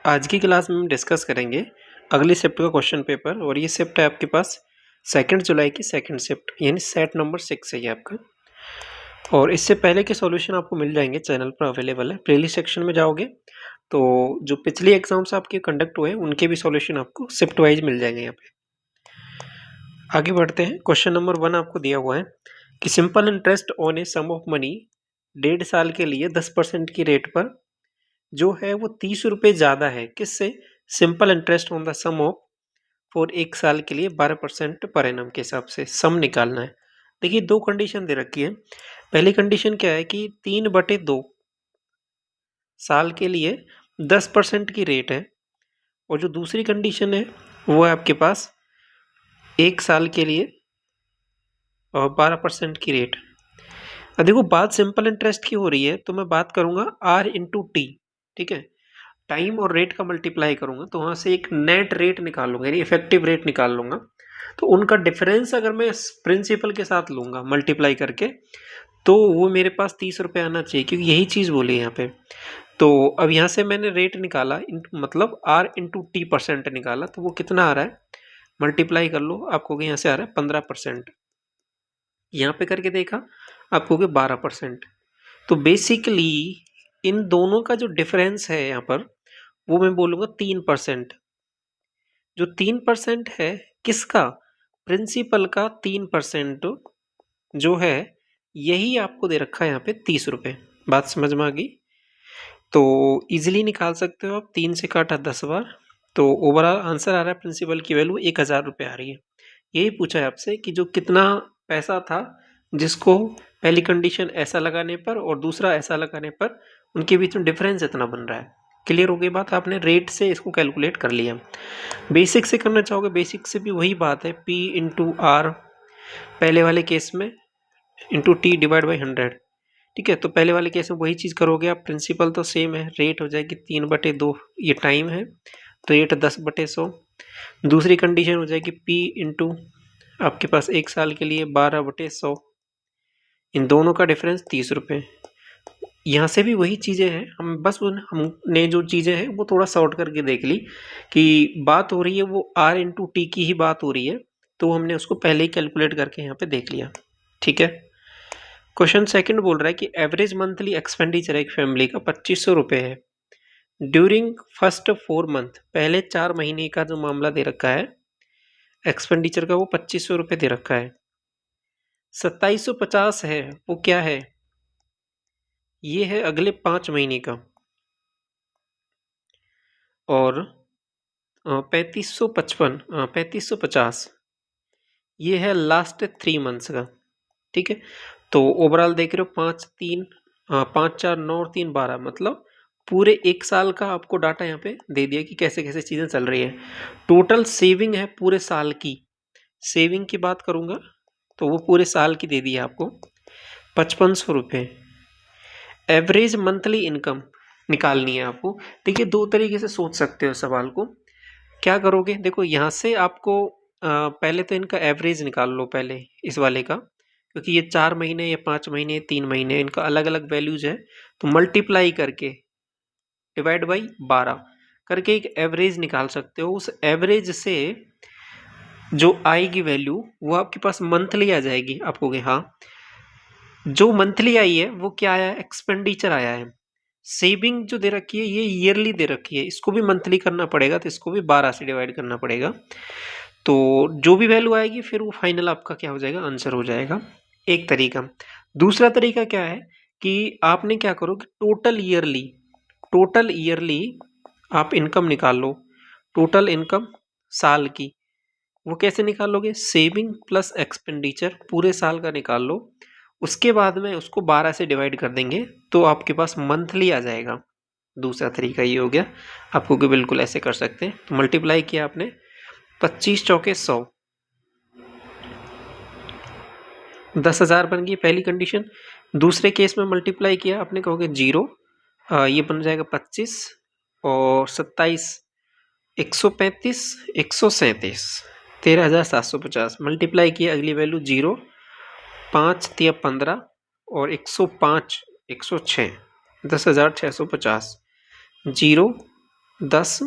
आज की क्लास में हम डिस्कस करेंगे अगली शिफ्ट का क्वेश्चन पेपर। और ये शिफ्ट है आपके पास 2 जुलाई की सेकंड शिफ्ट, यानी सेट नंबर 6 है ये आपका। और इससे पहले के सॉल्यूशन आपको मिल जाएंगे, चैनल पर अवेलेबल है। प्लेलिस्ट सेक्शन में जाओगे तो जो पिछले एग्जाम्स आपके कंडक्ट हुए उनके भी सॉल्यूशन आपको शिफ्ट वाइज मिल जाएंगे यहाँ पे। आगे बढ़ते हैं। क्वेश्चन नंबर 1 आपको दिया हुआ है कि simple interest on a sum of money 1.5 साल के लिए 10% की रेट पर जो है वो 30 रुपये ज़्यादा है, किससे? Simple interest on the sum of for 1 साल के लिए 12% पर एनम के हिसाब से सम निकालना है। देखिए, दो कंडीशन दे रखी है। पहली कंडीशन क्या है कि 3/2 साल के लिए 10% की रेट है, और जो दूसरी कंडीशन है वो है आपके पास 1 साल के लिए और 12% की रेट। अब देखो, बात सिंपल इंटरेस्ट की हो रही है तो मैं बात करूंगा R इंटू टी, ठीक है। टाइम और रेट का मल्टीप्लाई करूंगा तो वहां से एक नेट रेट निकाल लूंगा, यानी इफेक्टिव रेट निकाल लूंगा। तो उनका डिफरेंस अगर मैं प्रिंसिपल के साथ लूंगा मल्टीप्लाई करके, तो वो मेरे पास 30 रुपये आना चाहिए, क्योंकि यही चीज़ बोली है यहाँ पे। तो अब यहाँ से मैंने रेट निकाला, मतलब R इंटू टी परसेंट निकाला, तो वो कितना आ रहा है? मल्टीप्लाई कर लो, आपको यहाँ से आ रहा है 15%। यहाँ पे करके देखा आपको 12%। तो बेसिकली इन दोनों का जो डिफरेंस है यहाँ पर, वो मैं बोलूँगा 3%। जो 3% है किसका? प्रिंसिपल का 3% जो है, यही आपको दे रखा है यहाँ पे 30 रुपये। बात समझ में आ गई? तो इजीली निकाल सकते हो आप। 3 से काटा 10 बार, तो ओवरऑल आंसर आ रहा है प्रिंसिपल की वैल्यू 1000 रुपये आ रही है। यही पूछा है आपसे कि जो कितना पैसा था जिसको पहली कंडीशन ऐसा लगाने पर और दूसरा ऐसा लगाने पर उनके बीच में डिफरेंस इतना बन रहा है। क्लियर हो गई बात? आपने रेट से इसको कैलकुलेट कर लिया। बेसिक से करना चाहोगे, बेसिक से भी वही बात है, P इंटू आर पहले वाले केस में इंटू टी डिवाइड बाई 100, ठीक है। तो पहले वाले केस में वही चीज़ करोगे आप। प्रिंसिपल तो सेम है, रेट हो जाएगी 3/2, ये टाइम है तो रेट 10/100। दूसरी कंडीशन हो जाएगी P इंटू आपके पास 1 साल के लिए 12/100, इन दोनों का डिफरेंस 30 रुपये। यहाँ से भी वही चीज़ें हैं, हम बस हमने जो चीज़ें हैं वो थोड़ा शॉर्ट करके देख ली कि बात हो रही है वो R इंटू टी की ही बात हो रही है, तो हमने उसको पहले ही कैलकुलेट करके यहाँ पे देख लिया, ठीक है। क्वेश्चन सेकंड बोल रहा है कि एवरेज मंथली एक्सपेंडिचर एक फैमिली का 2500 रुपये है ड्यूरिंग फर्स्ट 4 मंथ। पहले 4 महीने का जो मामला दे रखा है एक्सपेंडिचर का, वो 2500 रुपये दे रखा है। 2750 है, वो क्या है? ये है अगले 5 महीने का। और 3550 ये है लास्ट 3 मंथ्स का, ठीक है। तो ओवरऑल देख रहे हो 5 4 मतलब पूरे 1 साल का आपको डाटा यहाँ पे दे दिया कि कैसे कैसे चीज़ें चल रही है। टोटल सेविंग है पूरे साल की, सेविंग की बात करूँगा तो वो पूरे साल की दे दी है आपको 5500 रुपये। एवरेज मंथली इनकम निकालनी है आपको। देखिए, दो तरीके से सोच सकते हो सवाल को। क्या करोगे? देखो, यहाँ से आपको पहले तो इनका एवरेज निकाल लो पहले इस वाले का, क्योंकि ये 4 महीने या 5 महीने 3 महीने इनका अलग अलग वैल्यूज है। तो मल्टीप्लाई करके डिवाइड बाई 12 करके एक एवरेज निकाल सकते हो। उस एवरेज से जो आएगी वैल्यू वो आपके पास मंथली आ जाएगी। आप कहोगे हाँ, जो मंथली आई है वो क्या आया है? एक्सपेंडिचर आया है। सेविंग जो दे रखी है ये ईयरली दे रखी है, इसको भी मंथली करना पड़ेगा, तो इसको भी 12 से डिवाइड करना पड़ेगा। तो जो भी वैल्यू आएगी फिर वो फाइनल आपका क्या हो जाएगा? आंसर हो जाएगा। एक तरीका। दूसरा तरीका क्या है कि आपने क्या करो कि टोटल ईयरली आप इनकम निकाल लो। टोटल इनकम साल की, वो कैसे निकालोगे? सेविंग प्लस एक्सपेंडिचर पूरे साल का निकाल लो। उसके बाद में उसको 12 से डिवाइड कर देंगे तो आपके पास मंथली आ जाएगा। दूसरा तरीका ये हो गया। आपको कि बिल्कुल ऐसे कर सकते हैं। तो मल्टीप्लाई किया आपने 25 चौके 100, 10,000 बन गई पहली कंडीशन। दूसरे केस में मल्टीप्लाई किया आपने, कहोगे 0, ये बन जाएगा 25 और 27 135 137 13,750। मल्टीप्लाई किया अगली वैल्यू 0, 5 तिया 15 और 105 106 10,650 0 10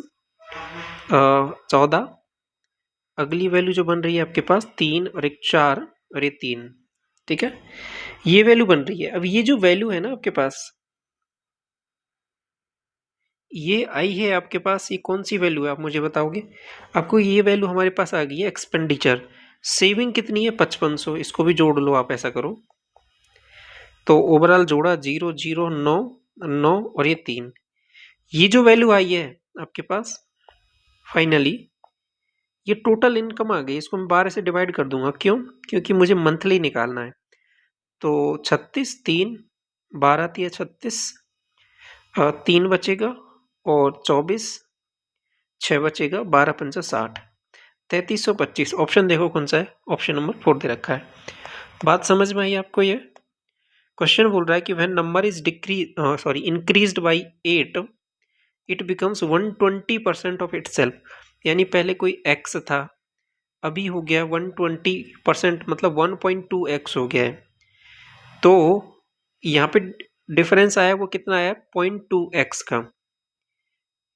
14, अगली वैल्यू जो बन रही है आपके पास 3 और एक 4 और ये 3, ठीक है, ये वैल्यू बन रही है। अब ये जो वैल्यू है ना आपके पास, ये आई है आपके पास, ये कौन सी वैल्यू है आप मुझे बताओगे? आपको ये वैल्यू हमारे पास आ गई है एक्सपेंडिचर। सेविंग कितनी है? 5500, इसको भी जोड़ लो आप, ऐसा करो तो ओवरऑल जोड़ा 0 0 9 9 और ये 3, ये जो वैल्यू आई है आपके पास फाइनली, ये टोटल इनकम आ गई। इसको मैं 12 से डिवाइड कर दूंगा, क्यों? क्योंकि मुझे मंथली निकालना है। तो 36 3 12 तिया 36, 3 बचेगा और 24 6 बचेगा, 12 पंचा 60, 3325। ऑप्शन देखो कौन सा है, ऑप्शन नंबर 4 दे रखा है। बात समझ में आई आपको? ये क्वेश्चन बोल रहा है कि when number is increased by 8 it becomes 120% of itself. यानी पहले कोई x था, अभी हो गया 120%, मतलब 1.2x हो गया है। तो यहाँ पे डिफरेंस आया, वो कितना आया? 0.2x का।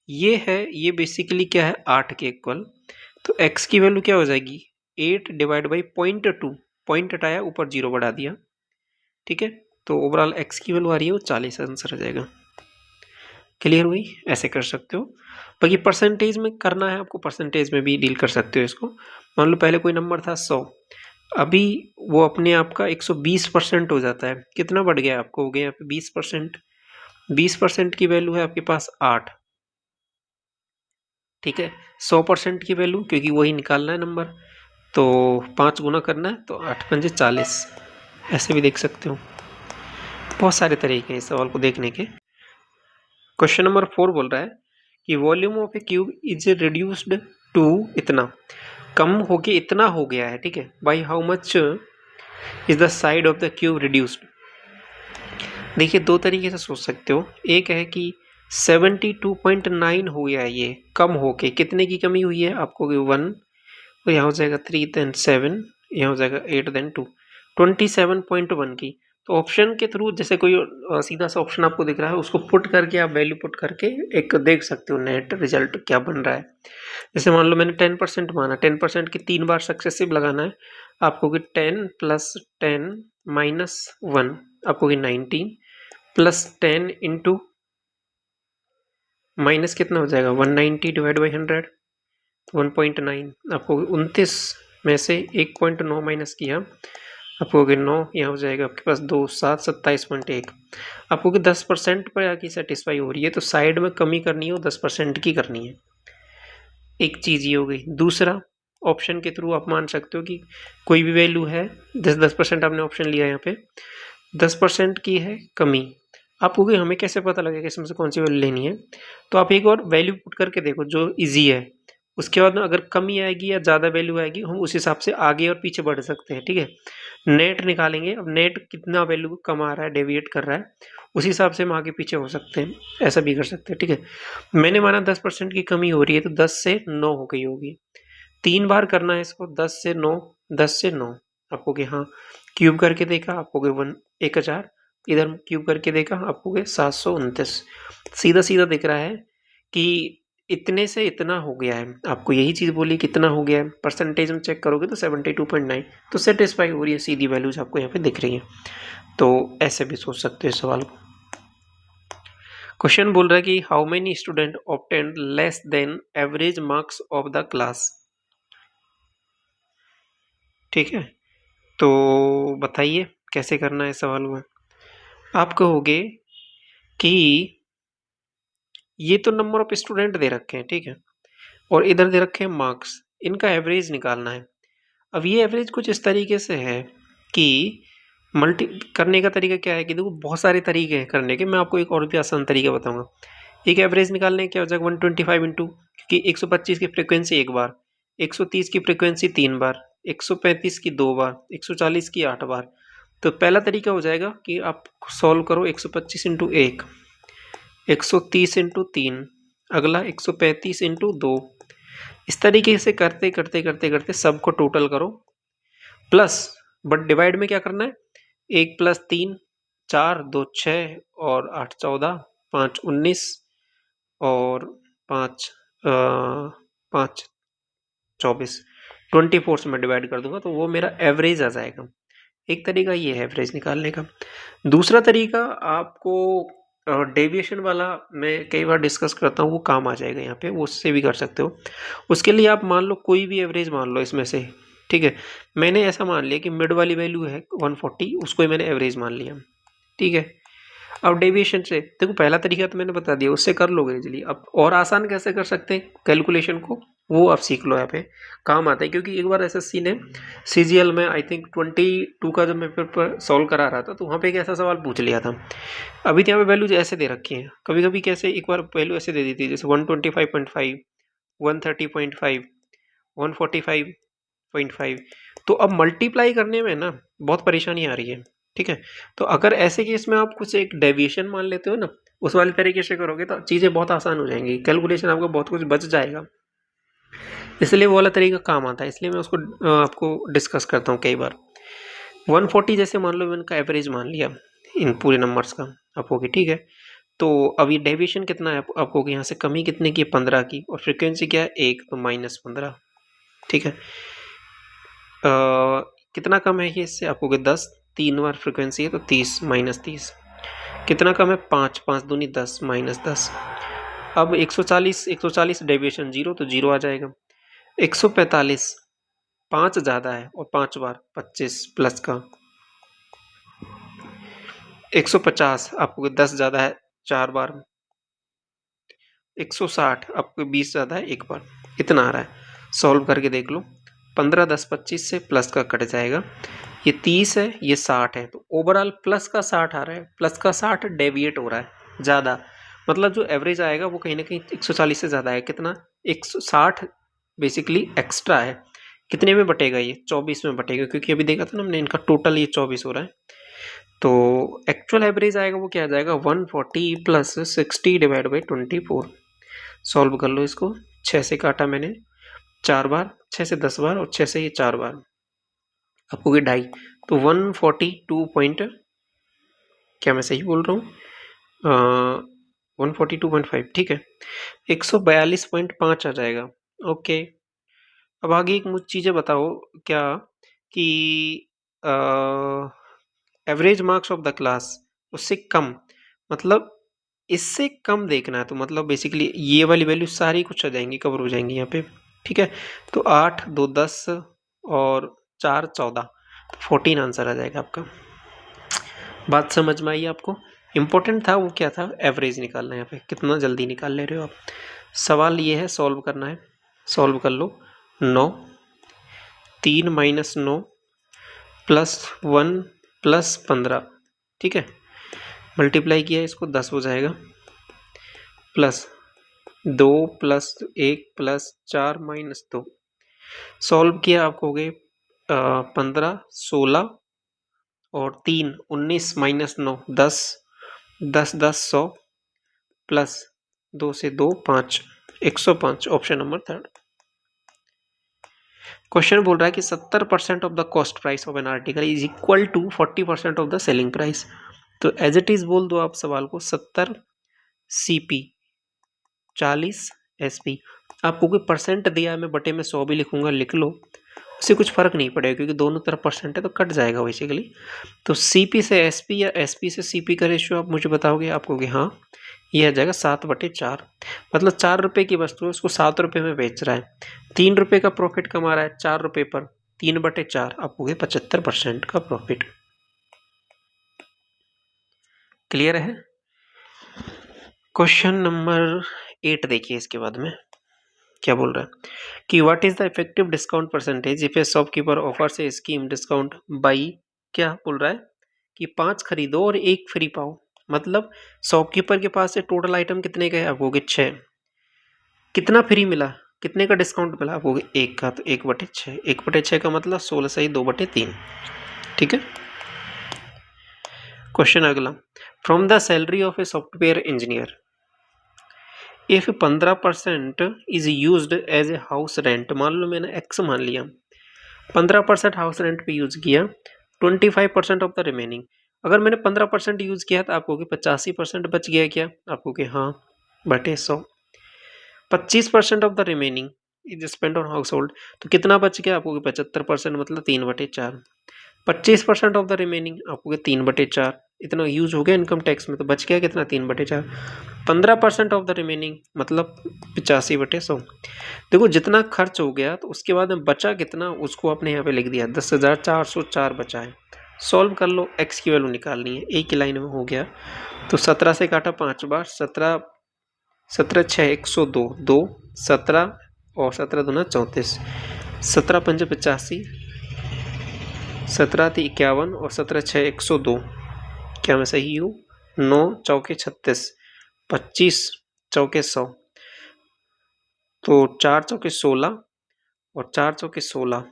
ये है, ये बेसिकली क्या है? 8 के इक्वल। तो x की वैल्यू क्या हो जाएगी? 8 डिवाइड बाई 0.2, पॉइंट हटाया, ऊपर 0 बढ़ा दिया, ठीक है। तो ओवरऑल x की वैल्यू आ रही है वो 40 आंसर आ जाएगा। क्लियर हुई? ऐसे कर सकते हो। बाकी परसेंटेज में करना है आपको, परसेंटेज में भी डील कर सकते हो इसको। मान लो पहले कोई नंबर था 100, अभी वो अपने आप का 120% हो जाता है। कितना बढ़ गया? आपको हो गया यहाँ पे 20%। 20% की वैल्यू है आपके पास 8, ठीक है। 100% की वैल्यू, क्योंकि वही निकालना है नंबर, तो 5 गुना करना है, तो 8 पंजे 40। ऐसे भी देख सकते हो। बहुत सारे तरीके हैं इस सवाल को देखने के। क्वेश्चन नंबर 4 बोल रहा है कि volume of a cube is reduced to इतना, कम होके इतना हो गया है, ठीक है। By how much is the side of the cube reduced. देखिए दो तरीके से सोच सकते हो। एक है कि 72.9 हो गया है, ये कम होके कितने की कमी हुई है? आपको 1, तो यहाँ हो जाएगा 3 देन 7, यहाँ हो जाएगा 8 देन 2, 27.1 की। तो ऑप्शन के थ्रू, जैसे कोई सीधा सा ऑप्शन आपको दिख रहा है, उसको पुट करके आप वैल्यू पुट करके एक देख सकते हो नेट रिजल्ट क्या बन रहा है। जैसे मान लो मैंने 10% माना, 10% की 3 बार सक्सेसिव लगाना है, आपको कि 10 प्लस 10 माइनस 1, आपको कि 19 प्लस 10 इंटू माइनस कितना हो जाएगा 190 डिवाइड बाई 100, 1.9, आपको 29 में से 1.9 माइनस किया, आपको कि 9, यहाँ हो जाएगा आपके पास 2 7 27.1। आपको कि 10% पर आके सेटिस्फाई हो रही है, तो साइड में कमी करनी हो 10% की करनी है। एक चीज़ ये हो गई। दूसरा, ऑप्शन के थ्रू आप मान सकते हो कि कोई भी वैल्यू है, 10% आपने ऑप्शन लिया यहाँ पे, 10% की है कमी, आपको कि हमें कैसे पता लगेगा इसमें से कौन सी वैल्यू लेनी है? तो आप एक और वैल्यू पुट करके देखो जो इजी है, उसके बाद में अगर कमी आएगी या ज़्यादा वैल्यू आएगी, हम उस हिसाब से आगे और पीछे बढ़ सकते हैं, ठीक है। नेट निकालेंगे, अब नेट कितना वैल्यू कम आ रहा है, डेविएट कर रहा है, उसी हिसाब से हम आगे पीछे हो सकते हैं, ऐसा भी कर सकते हैं, ठीक है। मैंने माना 10% की कमी हो रही है, तो 10 से 9 हो गई होगी। 3 बार करना है इसको, 10 से 9, 10 से 9, आपको कि हाँ, क्यूब करके देखा, आपको कि 1000, इधर क्यूब करके देखा, आपको कि 729। सीधा सीधा दिख रहा है कि इतने से इतना हो गया है। आपको यही चीज़ बोली कितना हो गया है, परसेंटेज में चेक करोगे तो 72.9, तो सेटिस्फाई हो रही है, सीधी वैल्यूज आपको यहाँ पे दिख रही है। तो ऐसे भी सोच सकते हो इस सवाल को। क्वेश्चन बोल रहा है कि how many student obtained less than average marks of the class, ठीक है। तो बताइए कैसे करना है सवाल में। आप कहोगे कि ये तो नंबर ऑफ स्टूडेंट दे रखे हैं, ठीक है, और इधर दे रखे हैं मार्क्स, इनका एवरेज निकालना है। अब ये एवरेज कुछ इस तरीके से है कि मल्टी करने का तरीका क्या है कि देखो बहुत सारे तरीके हैं करने के, मैं आपको एक और भी आसान तरीका बताऊंगा। एक एवरेज निकालने क्या हो जाएगा 125 इंटू, क्योंकि 125 की फ्रिक्वेंसी एक बार, 130 की फ्रिक्वेंसी 3 बार, 135 की 2 बार, 140 की 8 बार। तो पहला तरीका हो जाएगा कि आप सॉल्व करो 125 इंटू 1, 130 इंटू 3, अगला 135 इंटू 2। इस तरीके से करते करते करते करते सबको टोटल करो, प्लस बट डिवाइड में क्या करना है, 1 प्लस 3 4, 2 6 और 8 14, 5 19 और 5 5 24 24 में डिवाइड कर दूंगा तो वो मेरा एवरेज आ जाएगा। एक तरीका ये है एवरेज निकालने का। दूसरा तरीका आपको डेविएशन वाला मैं कई बार डिस्कस करता हूँ, वो काम आ जाएगा यहाँ पे, वो उससे भी कर सकते हो। उसके लिए आप मान लो कोई भी एवरेज मान लो इसमें से, ठीक है। मैंने ऐसा मान लिया कि मिड वाली वैल्यू है 140, उसको ही मैंने एवरेज मान लिया, ठीक है। अब डेविएशन से देखो, पहला तरीका तो मैंने बता दिया, उससे कर लोगे इजीली। अब और आसान कैसे कर सकते हैं कैलकुलेशन को, वो आप सीख लो, यहाँ पे काम आता है। क्योंकि एक बार एसएससी ने सीजीएल में आई थिंक 22 का जब मैं पेपर सॉल्व करा रहा था, तो वहाँ पे एक ऐसा सवाल पूछ लिया था। अभी तो यहाँ पे वैल्यूज ऐसे दे रखी हैं, कभी कभी कैसे एक बार वैल्यू ऐसे दे दी थी, जैसे 125.5, 130.5, 145.5। तो अब मल्टीप्लाई करने में ना बहुत परेशानी आ रही है, ठीक है। तो अगर ऐसे केस में आप कुछ एक डेविएशन मान लेते हो ना, उस वाले तरीके से करोगे तो चीज़ें बहुत आसान हो जाएंगी, कैलकुलेशन आपका बहुत कुछ बच जाएगा। इसलिए वो वाला तरीका काम आता है, इसलिए मैं उसको आपको डिस्कस करता हूँ कई बार। 140 जैसे मान लो मैंने का एवरेज मान लिया इन पूरे नंबर्स का, आप होगी, ठीक है। तो अब ये डेविएशन कितना है आपको, यहाँ से कमी कितने की है, 15 की, और फ्रीक्वेंसी क्या है 1, तो -15, ठीक है। कितना कम है ये इससे, आपको 10, 3 बार फ्रीक्वेंसी है तो 30 -30। कितना कम है 5, 5 दूनी 10 -10। अब 140 डेविएशन 0, तो 0 आ जाएगा। 145 5 ज़्यादा है और 5 बार 25 प्लस का। 150 आपको 10 ज़्यादा है 4 बार। 160 आपको 20 ज़्यादा है 1 बार। इतना आ रहा है, सॉल्व करके देख लो। 15 10 25 से प्लस का कट जाएगा, ये 30 है, ये 60 है, तो ओवरऑल प्लस का 60 आ रहा है। प्लस का 60 डेविएट हो रहा है ज़्यादा, मतलब जो एवरेज आएगा वो कहीं ना कहीं 140 से ज़्यादा है। कितना, 160 बेसिकली एक्स्ट्रा है। कितने में बटेगा ये, 24 में बटेगा, क्योंकि अभी देखा था ना हमने, इनका टोटल ये 24 हो रहा है। तो एक्चुअल एवरेज आएगा वो क्या आ जाएगा, 140 प्लस 60 डिवाइड बाई 24। सॉल्व कर लो इसको, 6 से काटा मैंने 4 बार, 6 से 10 बार और 6 से ये 4 बार, आपको ये 2.5, तो 142 पॉइंट, क्या मैं सही बोल रहा हूँ, 142.5, ठीक है। 142.5 आ जाएगा, ओके। अब आगे एक मुझ चीज़ें बताओ क्या, कि average marks of the class, उससे कम, मतलब इससे कम देखना है, तो मतलब बेसिकली ये वाली वैल्यू सारी कुछ आ जाएंगी, कवर हो जाएंगी यहाँ पे, ठीक है। तो 8 2 10 और 4 14, 14 आंसर आ जाएगा आपका। बात समझ में आई आपको? इम्पोर्टेंट था वो क्या था, एवरेज निकालना है यहाँ पे, कितना जल्दी निकाल ले रहे हो आप। सवाल ये है, सॉल्व करना है, सॉल्व कर लो। 9 3 - 9 +1 +15, ठीक है। मल्टीप्लाई किया इसको 10 हो जाएगा, प्लस 2 + 1 + 4 - 2। सॉल्व किया आपको हो गए 15 16 और 3 19 - 9 10 10 10 100 प्लस 2 से 2 5 105, ऑप्शन नंबर 3। क्वेश्चन बोल रहा है कि 70% of the cost price of an article is equal to 40% of the selling price. तो एज इट इज बोल दो आप सवाल को, 70 CP 40 SP। आपको कोई परसेंट दिया है, मैं बटे में 100 भी लिखूंगा, लिख लो, उससे कुछ फर्क नहीं पड़ेगा, क्योंकि दोनों तरफ परसेंट है तो कट जाएगा बेसिकली। तो CP से SP या SP से CP का रेशियो आप मुझे बताओगे, आप कहोगे हाँ, ये आ जाएगा 7/4। मतलब 4 रुपए की वस्तु है, उसको 7 रुपए में बेच रहा है, 3 रुपए का प्रॉफिट कमा रहा है 4 रुपए पर, 3/4, आप कहोगे 75% का प्रॉफिट। क्लियर है? क्वेश्चन नंबर 8 देखिए, इसके बाद में क्या बोल रहा है कि what is the effective discount percentage if A shopkeeper offers A scheme discount by, क्या बोल रहा है कि 5 खरीदो और 1 फ्री पाओ। मतलब शॉपकीपर के पास से टोटल आइटम कितने का है, आप कहोगे 6, कितना फ्री मिला, कितने का डिस्काउंट मिला, आप कहोगे 1 का, तो 1/6, 1/6 का मतलब 16 सही 2/3, ठीक है। क्वेश्चन अगला, from the salary of a software engineer if 15% is used as a house rent, मान लो मैंने एक्स मान लिया, 15% हाउस रेंट पे यूज किया, 25% ऑफ द रिमेनिंग। अगर मैंने 15% यूज किया तो आपको 85% बच गया क्या, आपको हाँ, बटे 100। 25% of the remaining is spend on house hold, तो कितना बच गया आपको 75%, मतलब 3/4। 25% ऑफ द रिमेनिंग आपको 3/4, इतना यूज हो गया इनकम टैक्स में, तो बच गया कितना 3/4। 15% ऑफ द रिमेनिंग मतलब 85/100। देखो जितना खर्च हो गया तो उसके बाद में बचा कितना उसको आपने यहाँ पे लिख दिया, 10,404 बचा है। सॉल्व कर लो, एक्स की वैल्यू निकालनी है, एक ही लाइन में हो गया। तो 17 से काटा 5 बार, 17 17 6 102, 2 17 और 17 दूना 34, 17 5 85, 17 3 51 और 17 6 102। क्या मैं सही हूँ? 9 चौके 36, 25 चौके 100, तो 4 चौके 16 और 4 चौके 16,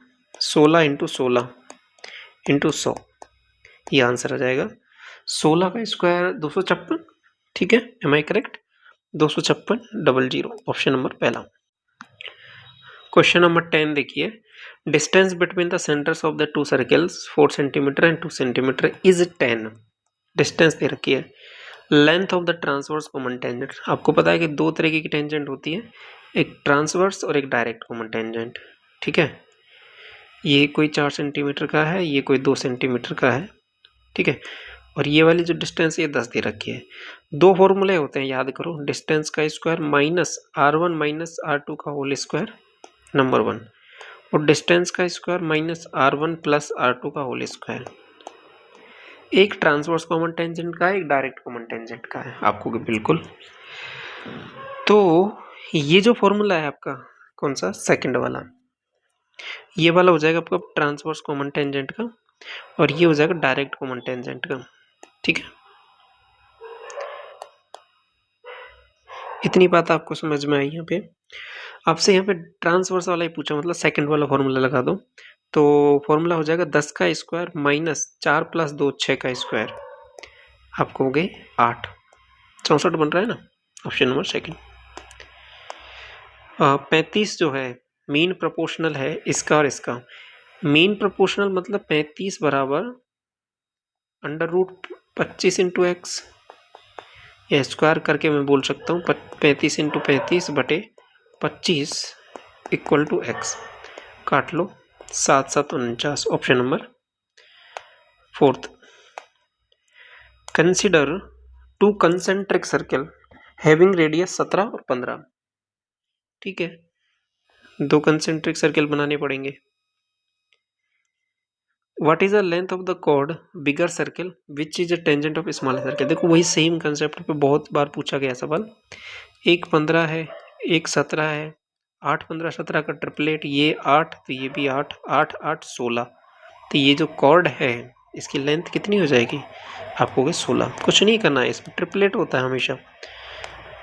16 इंटू 16 इंटू 100, ये आंसर आ जाएगा। 16 का स्क्वायर 256, ठीक है, am I correct? 256 0, option number पहला। क्वेश्चन नंबर 10 देखिए, distance between the centres of the two circles 4 centimetre and 2 centimetre is 10। Distance दे रखी है। Length of the transverse common tangent, आपको पता है कि दो तरीके की टेंजेंट होती है, एक ट्रांसवर्स और एक डायरेक्ट कॉमन टेंजेंट, ठीक है। ये कोई 4 सेंटीमीटर का है, ये कोई 2 सेंटीमीटर का है, ठीक है। और ये वाली जो डिस्टेंस ये 10 दे रखी है। दो फॉर्मूले होते हैं, याद करो, डिस्टेंस का square minus R1 minus R2 का होल स्क्वायर, नंबर 1, और डिस्टेंस का square minus R1 plus R2 का होल स्क्वायर। एक ट्रांसवर्स कॉमन टेंजेंट का है, एक डायरेक्ट कॉमन टेंजेंट का है आपको बिल्कुल। तो ये जो फॉर्मूला है आपका कौन सा, सेकंड वाला, ये वाला हो जाएगा आपका ट्रांसवर्स कॉमन टेंजेंट का, और ये हो जाएगा डायरेक्ट कॉमन टेंजेंट का, ठीक है। इतनी बात आपको समझ में आई। यहाँ पे आपसे यहाँ पे ट्रांसवर्स वाला ही पूछा, मतलब सेकंड वाला फॉर्मूला लगा दो, तो फॉर्मूला हो जाएगा 10 का स्क्वायर माइनस 4 प्लस 2 6 का स्क्वायर, आपको हो गए 8, 64 बन रहा है ना, ऑप्शन नंबर सेकंड। 35 जो है मीन प्रोपोर्शनल है इसका और इसका। मीन प्रोपोर्शनल मतलब 35 बराबर √25 इंटू एक्स, या स्क्वायर करके मैं बोल सकता हूँ 35 इंटू 35 बटे 25 इक्वल टू एक्स, काट लो 7 7 49, option number fourth. Consider two concentric circle having radius 17 और 15, ठीक है, दो कंसेंट्रिक सर्कल बनाने पड़ेंगे। What is the length of the chord bigger circle which is a tangent of smaller circle. देखो वही सेम कंसेप्ट पे बहुत बार पूछा गया सवाल। एक 15 है, एक 17 है, 8 15 17 का ट्रिपलेट, ये 8 तो ये भी 8, 8 8 16, तो ये जो कॉर्ड है इसकी लेंथ कितनी हो जाएगी आपको 16। कुछ नहीं करना है, इसमें ट्रिपलेट होता है हमेशा,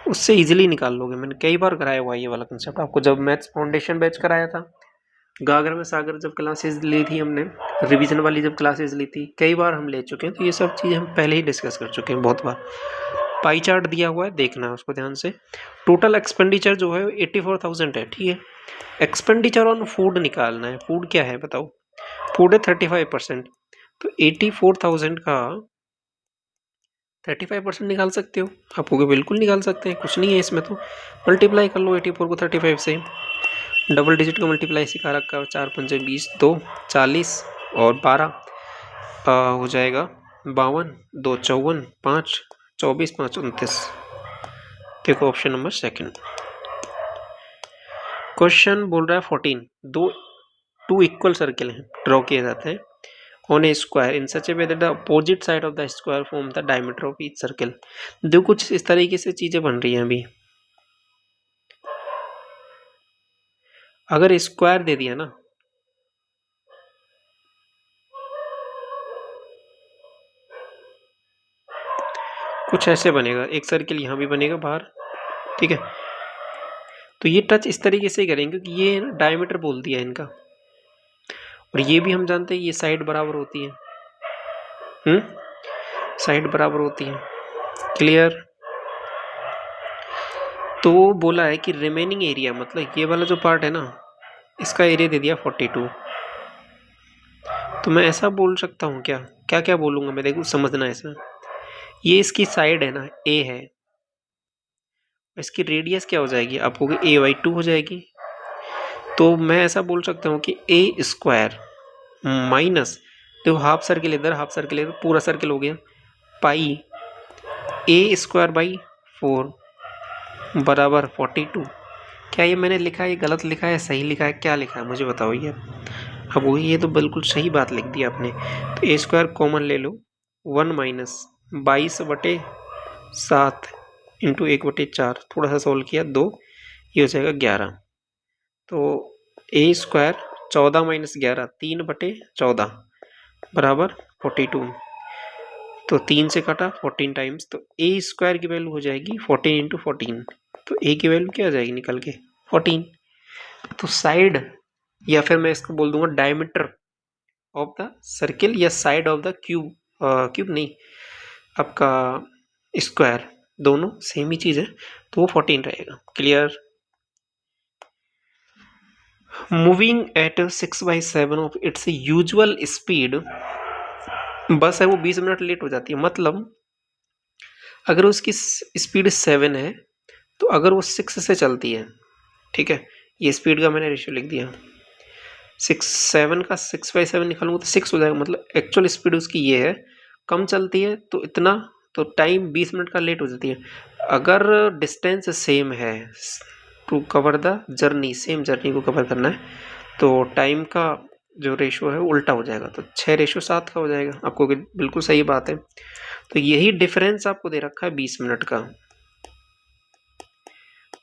उससे इजीली निकाल लोगे। मैंने कई बार कराया हुआ ये वाला कंसेप्ट आपको, जब मैथ्स फाउंडेशन बैच कराया था, गागर में सागर जब क्लासेस ली थी हमने, रिवीजन वाली जब क्लासेस ली थी, कई बार हम ले चुके हैं, तो ये सब चीज़ हम पहले ही डिस्कस कर चुके हैं बहुत बार। पाई चार्ट दिया हुआ है, देखना है उसको ध्यान से। टोटल एक्सपेंडिचर जो है 84,000 है, ठीक है। एक्सपेंडिचर ऑन फूड निकालना है, फूड क्या है बताओ, फूड है 35%, तो 84,000 का 35% निकाल सकते हो, आप होगे बिल्कुल निकाल सकते हैं, कुछ नहीं है इसमें, तो मल्टीप्लाई कर लो 84 को 35 से, डबल डिजिट का मल्टीप्लाई सिखा रखा है, 4 5 20, 2 40 और 12 हो जाएगा 52, 2 54, 5 24, 5 29। देखो ऑप्शन नंबर सेकंड। क्वेश्चन बोल रहा है 14, टू इक्वल सर्किल हैं ड्रॉ किए जाते हैं on A square in such A way that the opposite side of the square form the diameter of each circle. देखो कुछ इस तरीके से चीजें बन रही हैं अभी। अगर स्क्वायर दे दिया ना, कुछ ऐसे बनेगा, एक सर्किल यहाँ भी बनेगा बाहर, ठीक है। तो ये टच इस तरीके से ही करेंगे क्योंकि ये डायमीटर बोल दिया इनका, और ये भी हम जानते हैं ये साइड बराबर होती है, साइड बराबर होती है, क्लियर। तो बोला है कि रिमेनिंग एरिया, मतलब ये वाला जो पार्ट है ना, इसका एरिया दे दिया 42। तो मैं ऐसा बोल सकता हूँ क्या, क्या क्या बोलूँगा मैं, देखो समझना है इसमें। ये इसकी साइड है ना, ए है, इसकी रेडियस क्या हो जाएगी आपको, a/2 हो जाएगी। तो मैं ऐसा बोल सकता हूँ कि a स्क्वायर माइनस, देखो हाफ सर्किल इधर हाफ सर्किल इधर, पूरा सर्किल हो गया, पाई a स्क्वायर बाई 4 बराबर 42। क्या ये मैंने लिखा है ये गलत लिखा है, सही लिखा है, क्या लिखा है मुझे बताओ ये। अब वही, ये तो बिल्कुल सही बात लिख दी आपने। तो ए स्क्वायर कॉमन ले लो, 1 माइनस 22/7 इंटू 1/4, थोड़ा सा सोल्व किया 2, ये हो जाएगा 11। तो ए स्क्वायर 14 माइनस 11 3/14 बराबर 42। तो 3 से काटा 14 टाइम्स, तो ए स्क्वायर की वैल्यू हो जाएगी 14 इंटू 14। तो ए की वैल्यू क्या आ जाएगी निकल के 14। तो साइड, या फिर मैं इसको बोल दूंगा डायमीटर ऑफ द सर्किल, या side of the cube, cube नहीं आपका स्क्वायर, दोनों सेम ही चीज है, तो वो 14 रहेगा। Clear. Moving at 6/7 of its usual speed, बस है वो 20 मिनट लेट हो जाती है। मतलब अगर उसकी स्पीड 7 है, तो अगर वो 6 से चलती है, ठीक है, ये स्पीड का मैंने रेशियो लिख दिया, 7 का 6/7 निकालूंगा तो 6 हो जाएगा। मतलब एक्चुअल स्पीड उसकी ये है, कम चलती है तो इतना, तो टाइम 20 मिनट का लेट हो जाती है। अगर डिस्टेंस सेम है, to cover the journey, same journey को कवर करना है, तो टाइम का जो रेशो है उल्टा हो जाएगा, तो 6:7 का हो जाएगा। आपको बिल्कुल सही बात है। तो यही डिफरेंस आपको दे रखा है 20 मिनट का।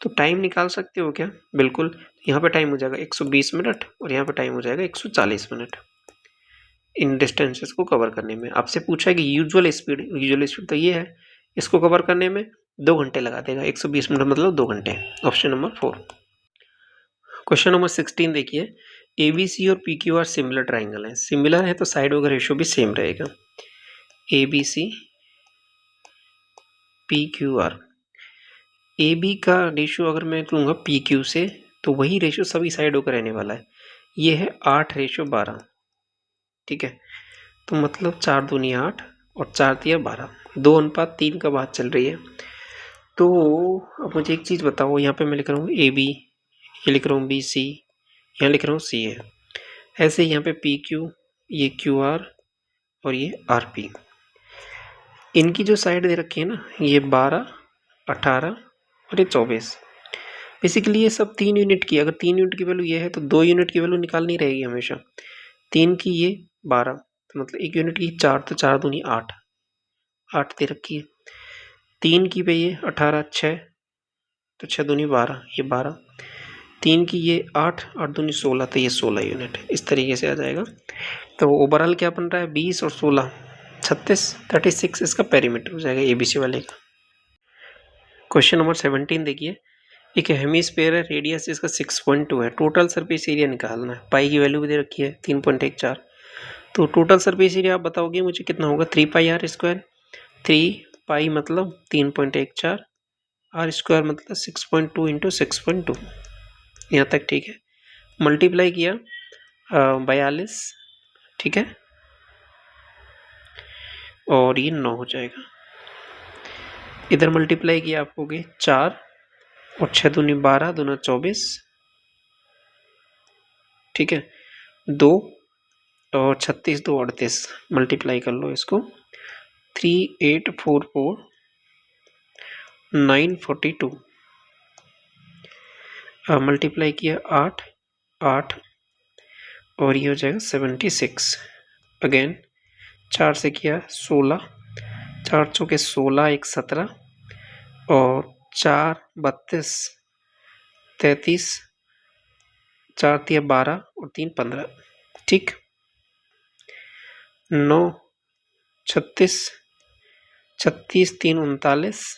तो टाइम निकाल सकते हो क्या? बिल्कुल। यहाँ पे टाइम हो जाएगा 120 मिनट और यहाँ पे टाइम हो जाएगा 140 मिनट इन डिस्टेंसेस को कवर करने में। आपसे पूछा है कि यूजुअल स्पीड तो ये है, इसको कवर करने में 2 घंटे लगा देगा, 120 मिनट मतलब 2 घंटे। Option number 4। क्वेश्चन नंबर 16 देखिए, ABC और PQ सिमिलर ट्राइंगल है। सिमिलर है तो साइडों का रेशियो भी सेम रहेगा। ABC PQR, AB का रेशियो अगर मैं लूँगा PQ से, तो वही रेशियो सभी साइडों का रहने वाला है। ये है 8:12, ठीक है। तो मतलब 4 दूनी 8 और 4 तिया 12, 2:3 का बात चल रही है। तो अब मुझे एक चीज़ बताओ, यहाँ पे मैं लिख रहा हूँ AB, ये लिख रहा हूँ BC, यहाँ लिख रहा हूँ CA। ऐसे यहाँ पे PQ, ये QR और ये RP। इनकी जो साइड दे रखी है ना, ये 12, 18 और ये 24। बेसिकली ये सब 3 यूनिट की, अगर 3 यूनिट की वैल्यू ये है तो 2 यूनिट की वैल्यू निकालनी रहेगी हमेशा। 3 की ये 12, तो मतलब 1 यूनिट की 4, तो 4 दूनी 8, 8 दे रखी है। 3 की पे ये 18, 6, तो 6 दूनी 12, ये 12। 3 की ये 8, 8 दूनी 16, तो ये 16 यूनिट। इस तरीके से आ जाएगा। तो ओवरऑल क्या बन रहा है, 20 और 16, 36, 36 इसका पेरीमीटर हो जाएगा ABC वाले का। क्वेश्चन नंबर 17 देखिए, एक हेमिस्फीयर है, रेडियस इसका 6.2 है, टोटल सरफेस एरिया निकालना है। पाई की वैल्यू भी दे रखी है 3.14। तो टोटल सरफेस एरिया आप बताओगे मुझे कितना होगा, 3πr²। 3 मतलब 3.14, r² मतलब 6.2 इंटू 6.2। यहाँ तक ठीक है। मल्टीप्लाई किया 42, ठीक है, और ये 9 हो जाएगा। इधर मल्टीप्लाई किया आप होगे 4 और 6 दूनी 12, 2 24, ठीक है, 2 और 36, 2 38, मल्टीप्लाई कर लो इसको, 3844 942। मल्टीप्लाई किया 8, 8 और ये हो जाएगा 76। अगेन 4 से किया 16, 4 चौके 16, 1 17 और 4 32, 33, 4 तिया 12 और 3 15, ठीक। 9 36, 36 3 39,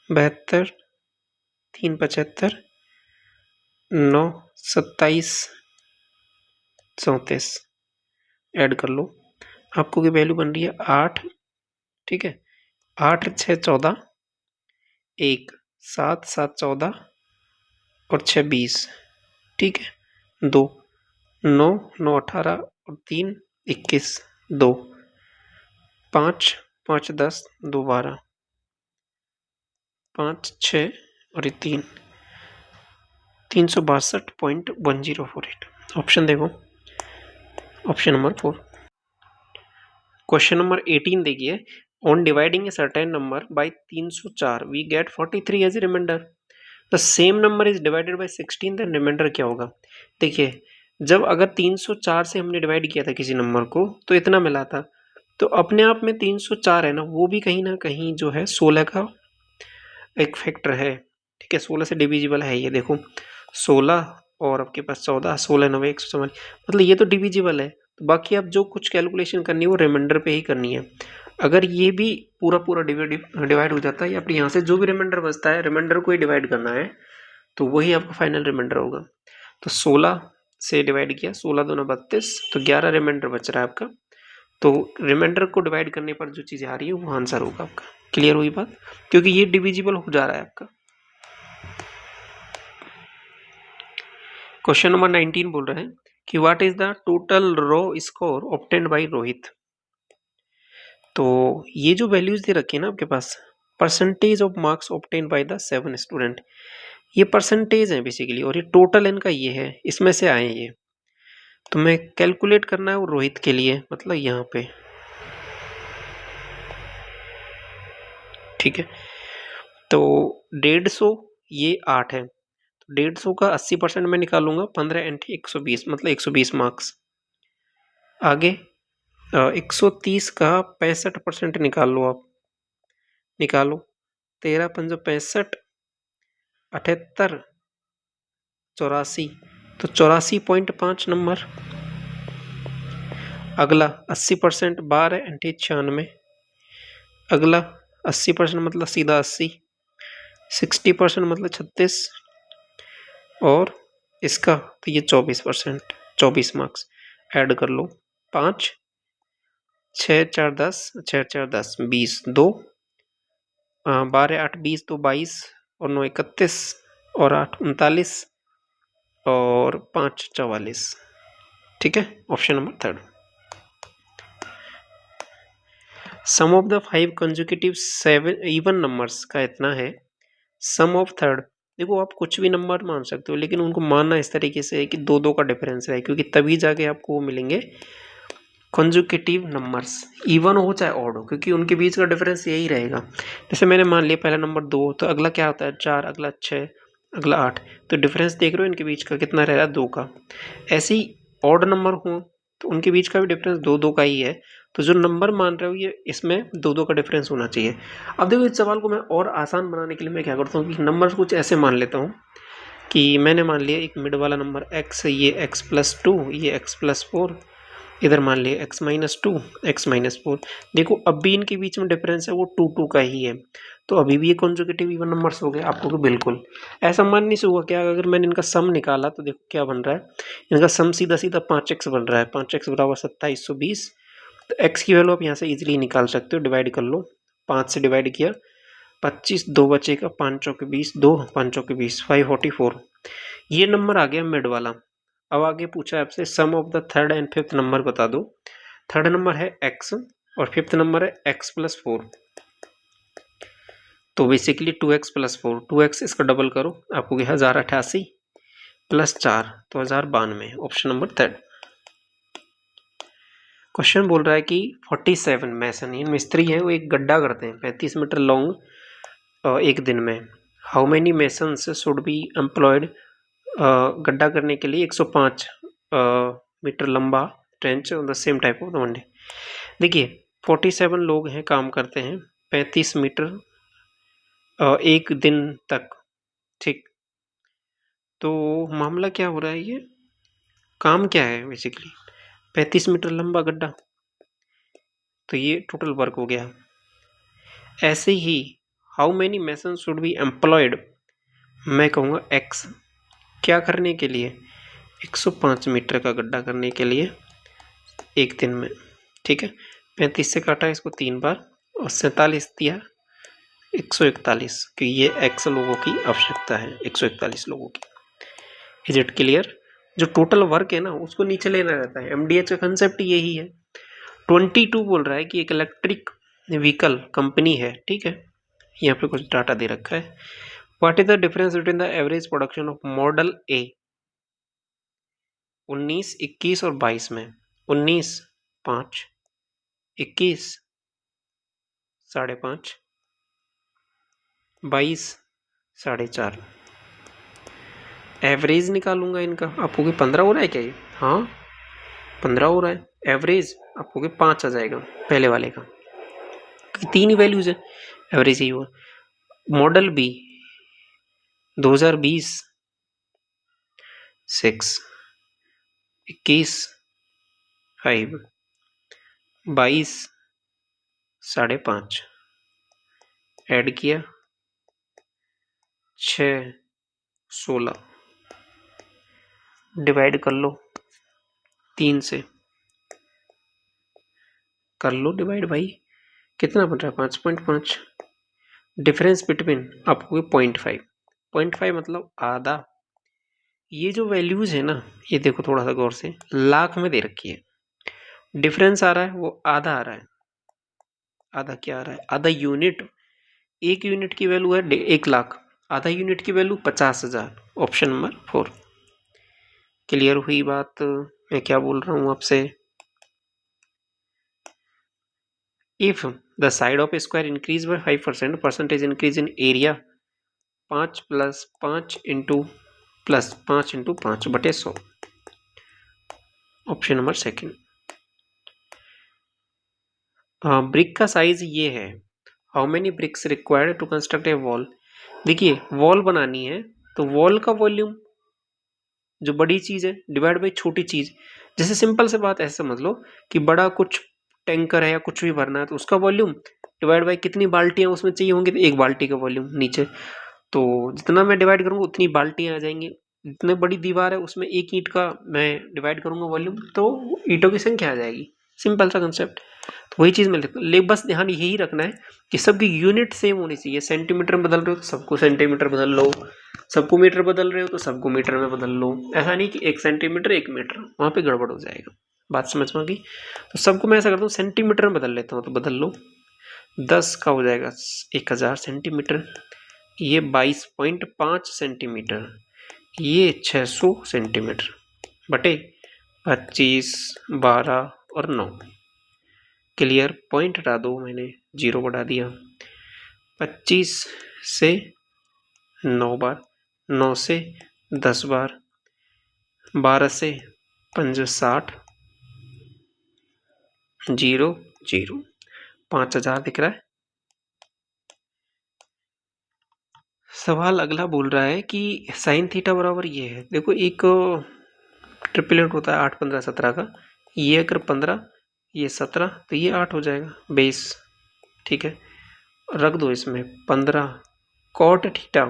72 3 75, 9 27 34। ऐड कर लो, आपको की वैल्यू बन रही है 8, ठीक है, 8 6 14, 1 7 7 14 और 6 20, ठीक है, 2 9 9 18 और 3 21, 2 5 5 10, 2 12। 5, 6 और ये 3, 362.1048। ऑप्शन देखो, ऑप्शन नंबर 4। क्वेश्चन नंबर 18 देखिए, on dividing a certain number by 304 we get 43 as a remainder. The same number is divided by 16, then remainder क्या होगा। देखिए, जब अगर 304 से हमने डिवाइड किया था किसी नंबर को तो इतना मिला था, तो अपने आप में 304 है ना, वो भी कहीं ना कहीं जो है 16 का एक फैक्टर है। ठीक है, 16 से डिविजिबल है ये, देखो 16 और आपके पास 14, 16 9 144, मतलब ये तो डिविजिबल है। तो बाकी आप जो कुछ कैलकुलेशन करनी है वो रिमाइंडर पे ही करनी है। अगर ये भी पूरा पूरा डिवाइड हो जाता है या फिर यहाँ से जो भी रिमाइंडर बचता है, रिमाइंडर को ही डिवाइड करना है, तो वही आपका फाइनल रिमाइंडर होगा। तो 16 से डिवाइड किया, 16 दूना 32, तो 11 रिमाइंडर बच रहा है आपका। तो रिमाइंडर को डिवाइड करने पर जो चीज़ें आ रही है वो आंसर होगा आपका। क्लियर हुई बात, क्योंकि ये डिविजिबल हो जा रहा है आपका। क्वेश्चन नंबर 19 बोल रहा है कि what is the total raw score obtained by Rohit. तो ये जो वैल्यूज दे रखी है ना आपके पास, percentage of marks obtained by the 7 student, ये परसेंटेज है बेसिकली, और ये टोटल इनका ये है, इसमें से आए ये। तो मैं कैलकुलेट करना है वो रोहित के लिए, मतलब यहाँ पे, ठीक है। तो 150, ये 8 है, तो 150 का 80% मैं निकालूंगा, 15 × 120 मतलब 120 मार्क्स। आगे 130 का 65% निकाल लो आप, निकालो, 13 × 5 = 65, 78, 84, तो 84.5 नंबर। अगला 80%, 12 × 96, अगला 80% मतलब सीधा 80, 60% मतलब 36, और इसका तो ये 24%, 24 मार्क्स ऐड कर लो। 5, 6 4 10, 6 4 10 20, 2 12 8 20, तो 22, और 9 31, और 8 39, और 5 44। ठीक है, option number 3। Sum of the 5 consecutive 7 even numbers का इतना है, सम ऑफ थर्ड। देखो, आप कुछ भी नंबर मान सकते हो, लेकिन उनको मानना इस तरीके से है कि 2 का डिफरेंस है, क्योंकि तभी जाके आपको वो मिलेंगे कंसेक्यूटिव नंबर्स, इवन हो चाहे ऑड हो, क्योंकि उनके बीच का डिफरेंस यही रहेगा। जैसे मैंने मान लिया पहला नंबर 2, तो अगला क्या होता है 4, अगला 6, अगला 8, तो डिफरेंस देख रहे हो इनके बीच का कितना रह रहा है 2 का। ऐसे ही ऑड नंबर हो तो उनके बीच का भी डिफरेंस 2 का ही है। तो जो नंबर मान रहे हो ये, इसमें 2 का डिफरेंस होना चाहिए। अब देखो, इस सवाल को मैं और आसान बनाने के लिए मैं क्या करता हूँ कि नंबर कुछ ऐसे मान लेता हूँ कि मैंने मान लिया एक मिड वाला नंबर x, ये x+2, ये x+4, इधर मान लिया x-2, x-4। देखो, अब भी इनके बीच में डिफरेंस है वो 2 का ही है, तो अभी भी ये कॉन्जुगेटिव इवन नंबर्स हो गए आपको कि बिल्कुल। ऐसा मानने से हुआ क्या, अगर मैंने इनका सम निकाला तो देखो क्या बन रहा है, इनका सम सीधा सीधा 5x बन रहा है, 5x बराबर 2720। तो x की वैल्यू आप यहाँ से इजीली निकाल सकते हो, डिवाइड कर लो, 5 से डिवाइड किया, 25, 2 बचेगा, 5 चौके 20, 2 5 चौके 20, 544। ये नंबर आ गया मिड वाला। अब आगे पूछा आपसे sum of the third and fifth number बता दो। थर्ड नंबर है x और फिफ्थ नंबर है x+4, तो बेसिकली 2x+4, 2x इसका डबल करो, आपको 1088 + 4, तो 1092, ऑप्शन नंबर 3। क्वेश्चन बोल रहा है कि 47 मैसन, ये मिस्त्री है, वो एक गड्ढा करते हैं 35 मीटर लॉन्ग एक दिन में। How many masons should be employed, गड्ढा करने के लिए 105 मीटर लंबा trench on the same type of the one day. देखिए, 47 लोग हैं, काम करते हैं 35 मीटर एक दिन तक, ठीक। तो मामला क्या हो रहा है, ये काम क्या है बेसिकली, 35 मीटर लंबा गड्ढा, तो ये टोटल वर्क हो गया। ऐसे ही how many mason should be employed, मैं कहूँगा x, क्या करने के लिए, 105 मीटर का गड्ढा करने के लिए एक दिन में, ठीक है। 35 से काटा इसको 3 बार और 47 दिया, 141, कि ये x लोगों की आवश्यकता है, 141 लोगों की। Is it clear. जो टोटल वर्क है ना उसको नीचे लेना रहता है, MDH का कंसेप्ट यही है। 22 बोल रहा है कि एक इलेक्ट्रिक व्हीकल कंपनी है, ठीक है, यहाँ पे कुछ डाटा दे रखा है। What is the difference between the average production of model A 19, 21 और 22 में? 19 5, 21 5.5, 22 4.5। एवरेज निकालूंगा इनका, आपको कि 15 हो रहा है क्या ये? हाँ 15 हो रहा है। एवरेज आपको कि 5 आ जाएगा पहले वाले का, तीन ही वैल्यूज है, एवरेज ही हुआ। मॉडल बी 2020 6, 21 5, 22 5.5, ऐड किया 6 16, डिवाइड कर लो 3 से, कर लो डिवाइड भाई, कितना बन रहा है? 5.5। डिफरेंस बिटवीन आपको 0.5, 0.5 मतलब आधा। ये जो वैल्यूज है ना, ये देखो थोड़ा सा गौर से, लाख में दे रखी है। डिफरेंस आ रहा है वो आधा आ रहा है। आधा क्या आ रहा है? आधा यूनिट। एक यूनिट की वैल्यू है 1 लाख, आधा यूनिट की वैल्यू 50,000। Option number 4। क्लियर हुई बात मैं क्या बोल रहा हूं आपसे? If the side of square increase by 5%, percentage increase in area 5 + 5 into plus 5 into 5/100। Option number 2। Brick का साइज ये है। How many bricks required to construct a wall? देखिए वॉल बनानी है तो वॉल का वॉल्यूम जो बड़ी चीज है डिवाइड बाई छोटी चीज। जैसे सिंपल से बात ऐसे समझ लो कि बड़ा कुछ टैंकर है या कुछ भी भरना है तो उसका वॉल्यूम डिवाइड बाई कितनी बाल्टियां उसमें चाहिए होंगी, तो एक बाल्टी का वॉल्यूम नीचे। तो जितना मैं डिवाइड करूंगा उतनी बाल्टियां आ जाएंगी। जितनी बड़ी दीवार है उसमें एक ईंट का मैं डिवाइड करूंगा वॉल्यूम, तो ईंटों की संख्या आ जाएगी। सिंपल सा कंसेप्ट। तो वही चीज मैं लिखता हूँ, लेकिन बस ध्यान यही रखना है कि सबकी यूनिट सेम होनी चाहिए। सेंटीमीटर में बदल रहे हो तो सबको सेंटीमीटर बदल लो, सबको मीटर बदल रहे हो तो सबको मीटर में बदल लो। ऐसा नहीं कि 1 सेंटीमीटर 1 मीटर, वहां पे गड़बड़ हो जाएगा। बात समझ में आ गई? तो सबको मैं ऐसा करता हूँ सेंटीमीटर में बदल लेता हूँ, तो बदल लो। 10 का हो जाएगा 1000 सेंटीमीटर, ये 22.5 सेंटीमीटर, ये 600 सेंटीमीटर बटे 25, 12 और 9। क्लियर? पॉइंट हटा दो, मैंने 0 बढ़ा दिया। 25 से 9 बार, 9 से 10 बार, 12 से 5 60, 0 0, 5000 दिख रहा है। सवाल अगला बोल रहा है कि साइन थीटा बराबर ये है। देखो एक ट्रिपलेट होता है 8 15 17 का, ये अगर 15 ये 17 तो ये 8 हो जाएगा बेस। ठीक है, रख दो इसमें 15 कॉट थीटा।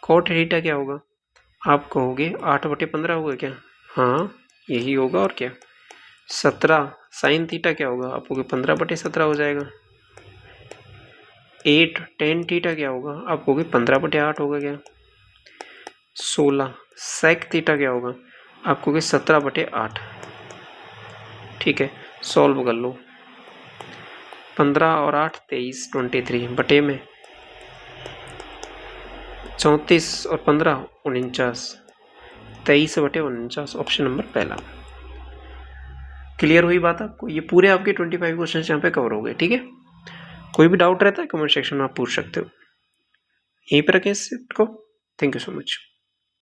कॉट थीटा क्या होगा? आप कहोगे 8/15 होगा क्या? हाँ यही होगा और क्या। 17 साइन थीटा क्या होगा? आप कहोगे 15/17 हो जाएगा। 8 टेन थीटा क्या होगा? आप कहोगे 15/8 होगा क्या। 16 सेक थीटा क्या होगा? आप कहोगे 17/8। ठीक है, सॉल्व कर लो। 15 और 8 23, 23 बटे में 34 और 15 49, 23/49। ऑप्शन नंबर पहला। क्लियर हुई बात आपको? ये पूरे आपके 25 क्वेश्चन यहाँ पे कवर हो गए। ठीक है, कोई भी डाउट रहता है कमेंट सेक्शन में आप पूछ सकते हो। यहीं पर रखें इसको। Thank you so much.